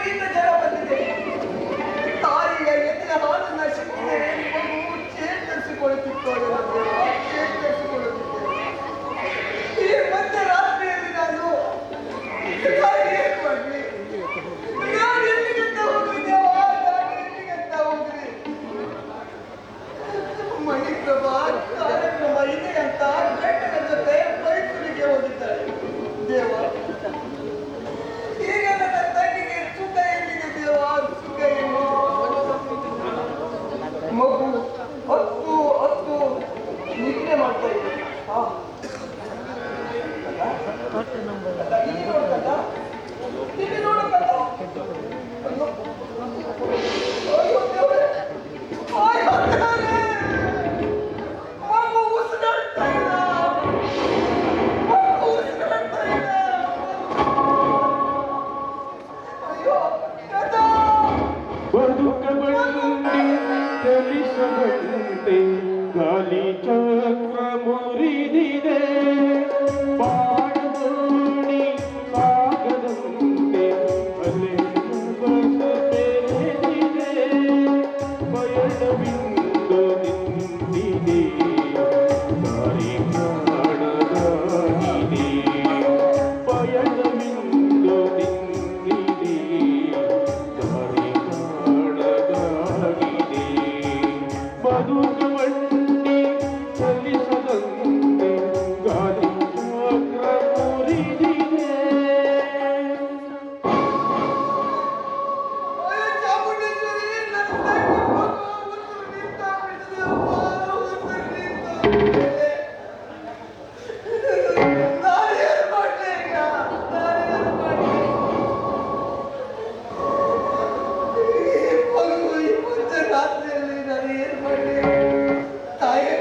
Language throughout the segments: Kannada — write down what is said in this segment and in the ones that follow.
ವಿಪರೀತ ಜನ ಬಂದಿದೆ. ತಾಯಿಯ ಎದೆಯ ಹಾಲನ್ನ ಸಿಕ್ಕಿದರೆ ಮಗು ಚೇತರಿಸಿಕೊಳ್ಳುತ್ತಿತ್ತು. ಈ ಮಧ್ಯರಾತ್ರಿಯಲ್ಲಿ ನಾನು ಏನ್ ಮಾಡ್ಲಿ? ನಾನು ಎಲ್ಲಿಗಂತ ಹೋಗ್ರಿ ದೇವ, ನಾನು ಎಲ್ಲಿಗಂತ ಹೋಗ್ರಿ? ಮಣಿಪ್ರಭಾ ಕಾರ್ಯಕ್ರಮ ಇದೆ ಅಂತ ಗಂಡನ ಜೊತೆ ಮೈಸೂರಿಗೆ ಹೋಗಿದ್ದಾರೆ ದೇವ. ಈಗ ನನ್ನ ತಂಗಿಗೆ ಸುಖ ಎಲ್ಲಿದೆ ದೇವ? ಸುಖ ಎಲ್ಲಿ? ಮಗು ಹತ್ತು ಹತ್ತು ನಿದ್ರೆ ಮಾಡ್ತಾ ಇದೆ. ಇಲ್ಲಿ ನೋಡಕ್ಕಲ್ಲ. ಅಯ್ಯೋ ದೇವರೇ, ಅಯ್ಯೋ ದೇವರೇ, ಮಗು ಉಸಿರಾಡ್ತಾ ಇಲ್ಲ, ಮಗು ಉಸಿರಾಡ್ತಾ ಇಲ್ಲ. ಅಯ್ಯೋ ಕಥಾ ಬದುಕಬಂಡಿ ಚಲಿಸಬಂತೆ ಗಾಲಿ ಚಕ್ರ ಮುರಿದಿದೆ. ಬಾಣದೋಣಿ ಸಾಗದಂತೆ ಅಲೆ ಬಸ ಬೆರೆದಿದೆ. ಬಯಲವಿಂದು ನಿಂತಿದೆ ದಾರಿ ಕಾಣದಾಗಿದೆ. ಬಯಲವಿಂದು ನಿಂತಿದೆ ದಾರಿ ಕಾಣದಾಗಿದೆ. ಬದುಕಬಂಡಿ ಚಲಿಸದಂತೆ ಗಾಲಿ ಚಕ್ರ ಮುರಿದಿದೆ. ಅಯ್ಯೋ ಚಾಮುಂಡೇಶ್ವರಿ, ನನ್ನ ತಂಗಿ ಮಗು ಉಸಿರು ನಿಂತೋಗ್ಬಿಟ್ಟಿದೆ ಅಮ್ಮ, ಉಸಿರು ನಿಂತೋಗ್ಬಿಟ್ಟಿದೆ. ನಾನು ಏನ್ ಮಾಡ್ಲಿ ಈಗ? ನಾನು ಏನ್ ಮಾಡ್ಲಿ? ಈ ಮಗು ಈ ಮಧ್ಯರಾತ್ರಿಯಲ್ಲಿ ನಾನು ಏನ್ ಮಾಡ್ಲಿ? ತಾಯಿ,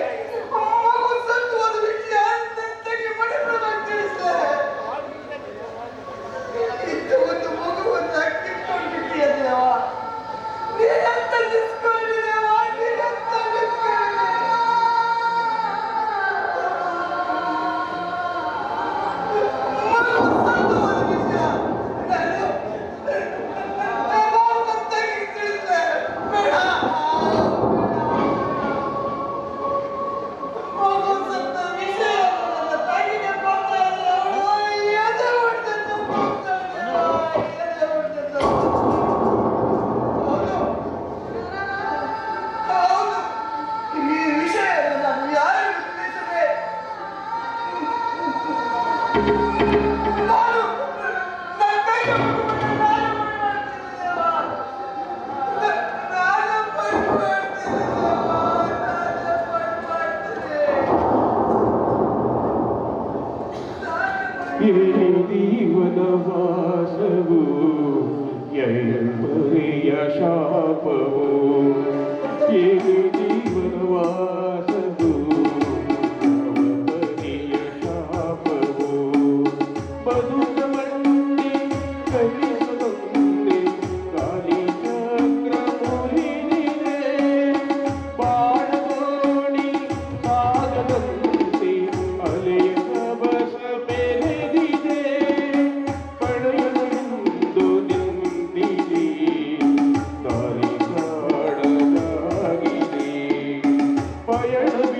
ಮಗು ಸತ್ತು ಹೋದ ವಿಷಯ ನನ್ನ ತಂಗಿ ಮಣಿಪ್ರಭಾಗ್ ತಿಳಿಸ್ಲೆ. ಇಂಥ ಒಂದು ಮಗುವನ್ನ ಕಿತ್ಕೊಂಡ್ಬಿಟ್ಟಿಯ ದೇವ. ನೀನಂತ ನಿಸ್ಕೊಂಡಿ ದೇವ, ನೀನಂತ ನಿಸ್ಕೊಂಡಿ. ಮಗು ಸತ್ತು ಹೋದ ವಿಷಯ ನಾನು ನನ್ನ ತಂಗಿಗೆ ತಿಳಿಸ್ಲೆ. ಬೇಡ. ಮಗು ಸತ್ತ ವಿಷಯ ನನ್ನ ತಂಗಿಗೆ ಗೊತ್ತಾದ್ರೆ ಅವಳು ಎದೆ ಹೊಡ್ದದ್ದು ಹೋಗ್ತಾಳೆ. ಎದೆ ಹೊಡ್ದದ್ದು. ಹೌದು, ಹೌದು. ಈ ವಿಷಯವನ್ನು ನಾನು ಯಾರಿಗೂ ತಿಳಿಸದೆ ನಾನು ನನ್ನ ಕೈಗೆ ಮುಗಿಬಿಟ್ಟು ನಾನು ಮಾಡ್ತೀನಿ ದೇವ. ನಾನು ಮಾಡ್ತೀನಿ ದೇವ, ವನವಾಸವು ಎಂಬರೆಯ ಶಾಪವು. ವನವಾಸವು ಅವಪರಿಯ ಶಾಪವು. ಬದುಕಬಂಡಿ ಚಲಿಸದಂತೆ ಗಾಲಿ ಚಕ್ರ ಮುರಿದಿದೆ. ಬಾಣದೋಣಿ ಸಾಗದಂತೆ ಅಲೆಯ ಬಸ ಬೆರೆದಿದೆ. ಪಡೆಯಲೆಂದು ನಿಂತಿದೆ ದಾರಿ ಕಾಣದಾಗಿದೆ. ಪಯಣವಿ